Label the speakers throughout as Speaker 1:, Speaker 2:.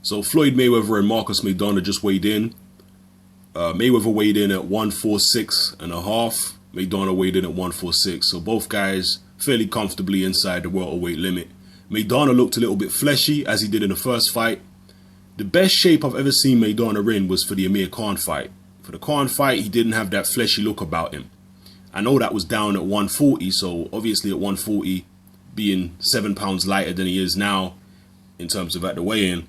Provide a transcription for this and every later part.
Speaker 1: So Floyd Mayweather and Marcus Maidana just weighed in. Mayweather weighed in at 146.5. Maidana weighed in at 146. So both guys fairly comfortably inside the welterweight limit. Maidana looked a little bit fleshy as he did in the first fight. The best shape I've ever seen Maidana in was for the Amir Khan fight. For the Khan fight, he didn't have that fleshy look about him. I know that was down at 140, so obviously at 140, being 7 pounds lighter than he is now in terms of at the weigh-in,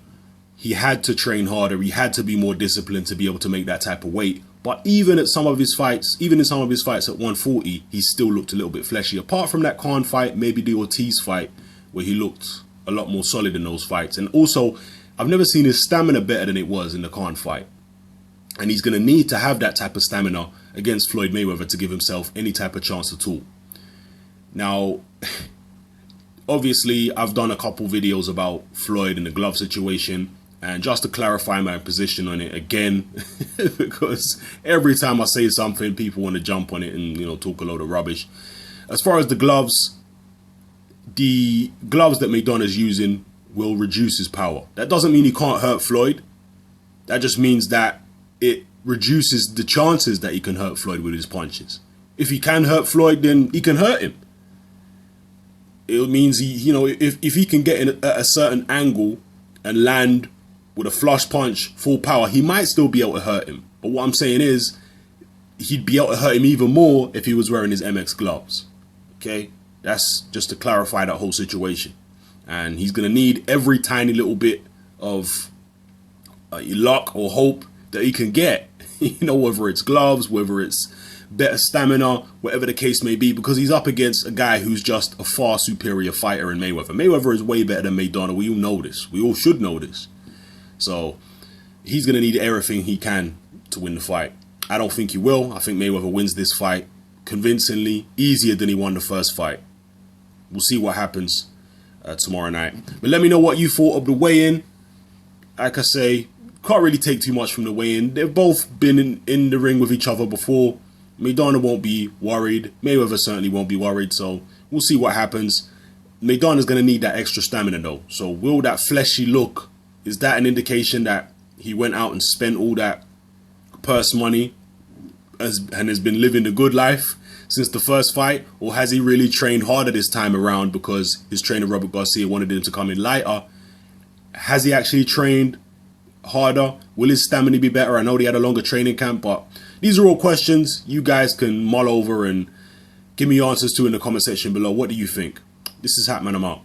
Speaker 1: he had to train harder. He had to be more disciplined to be able to make that type of weight. But even at some of his fights, even in some of his fights at 140, he still looked a little bit fleshy. Apart from that Khan fight, maybe the Ortiz fight, where he looked a lot more solid in those fights. And also, I've never seen his stamina better than it was in the Khan fight. And he's going to need to have that type of stamina against Floyd Mayweather to give himself any type of chance at all. Now, obviously, I've done a couple videos about Floyd and the glove situation. And just to clarify my position on it again, because every time I say something, people want to jump on it and, you know, talk a load of rubbish. As far as the gloves that Maidana's using will reduce his power. That doesn't mean he can't hurt Floyd. That just means that it reduces the chances that he can hurt Floyd with his punches. If he can hurt Floyd, then he can hurt him. It means if he can get in at a certain angle and land with a flush punch, full power, he might still be able to hurt him. But what I'm saying is, he'd be able to hurt him even more if he was wearing his MX gloves. Okay? That's just to clarify that whole situation. And he's going to need every tiny little bit of luck or hope that he can get. Whether it's gloves, whether it's better stamina, whatever the case may be, because he's up against a guy who's just a far superior fighter in Mayweather. Mayweather is way better than Maidana. We all know this. We all should know this. So he's going to need everything he can to win the fight. I don't think he will. I think Mayweather wins this fight convincingly, easier than he won the first fight. We'll see what happens tomorrow night. But let me know what you thought of the weigh-in. Like I say, can't really take too much from the weigh-in. They've both been in the ring with each other before. Maidana won't be worried. Mayweather certainly won't be worried. So we'll see what happens. Maidana's going to need that extra stamina though. So will that fleshy look, is that an indication that he went out and spent all that purse money and has been living the good life since the first fight? Or has he really trained harder this time around because his trainer Robert Garcia wanted him to come in lighter? Has he actually trained harder? Will his stamina be better? I know they had a longer training camp, but these are all questions you guys can mull over and give me answers to in the comment section below. What do you think? This is Hatman, I'm out.